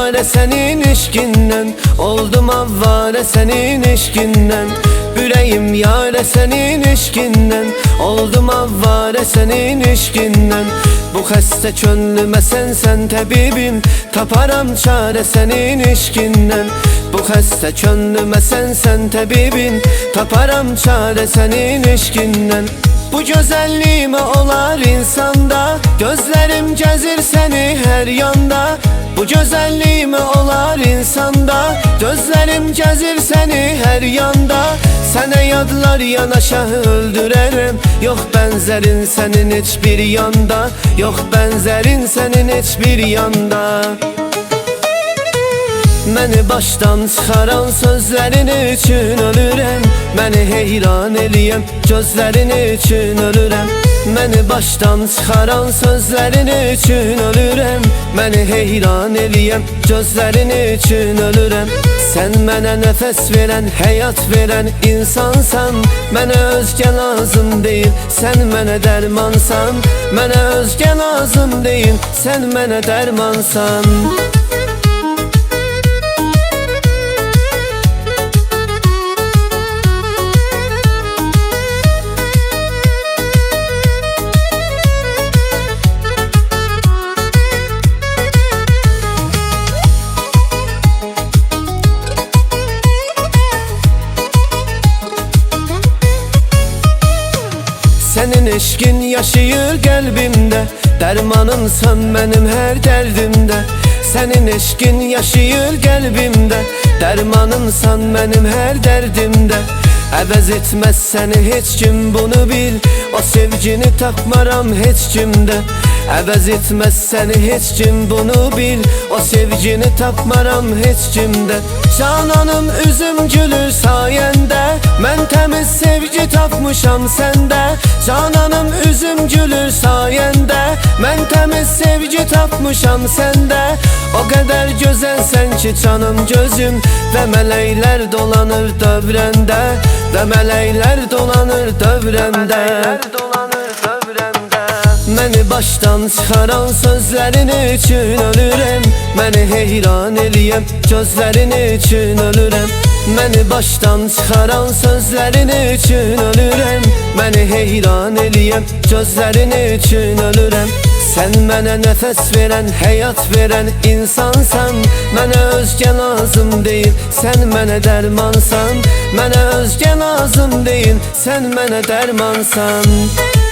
yare senin eşkindən, oldum avvare senin eşkindən. Ürəyim yare senin eşkindən, oldum avvare senin eşkindən. Bu xəstə könlümə sənsən təbibim, taparam çare senin eşkindən. Bu xəstə könlümə sənsən təbibim, taparam çare senin eşkindən. Bu gözəlliğime olar insanda, gözlerim gəzir seni her yanda. Bu gözəlliğime olar insanda, gözlerim gəzir seni her yanda. Sənə yadlar yanaşa öldürərəm, yox bənzərin sənin heç bir yanda, yox bənzərin sənin heç bir yanda. Məni başdan çıxaran sözlərin üçün ölürəm, məni heyran eləyən gözlərin üçün ölürəm. Məni başdan çıxaran sözlərin üçün ölürəm, məni heyran eləyən gözlərin üçün ölürəm. Sən mənə nəfəs verən, həyat verən insansan, mənə özgə lazım deyil, sən mənə dərmansan. Mənə özgə lazım deyil, sən mənə dərmansan. Senin eşkin yaşayır qəlbimdə, dərmanımsan mənim hər dərdimdə. Senin eşkin yaşayır qəlbimdə, dərmanımsan mənim hər dərdimdə. Əvəz etməz səni heç kim, bunu bil, o sevgini tapmaram heç kimdə. Əvəz etməz səni heç kim, bunu bil, o sevgini tapmaram heç kimdə. Cananım üzüm gülür sayəndə, mən təmiz sevgi tapmışam səndə. Cananım üzüm gülür sayəndə, mən təmiz sevgi tapmışam səndə. O qədər gözəlsən ki canım gözüm, və mələklər dolanır dövrəndə, və mələklər dolanır dövrəndə. Məni başdan çıxaran sözlərin üçün ölürəm, məni heyran eləyən gözlərin üçün ölürəm. Məni başdan çıxaran sözlərin üçün ölürəm, məni heyran eləyən gözlərin üçün ölürəm. Sən mənə nəfəs verən, həyat verən insansan, mənə özgə lazım deyil, sən mənə dərmansan. Mənə özgə lazım deyil, sən mənə dərmansan.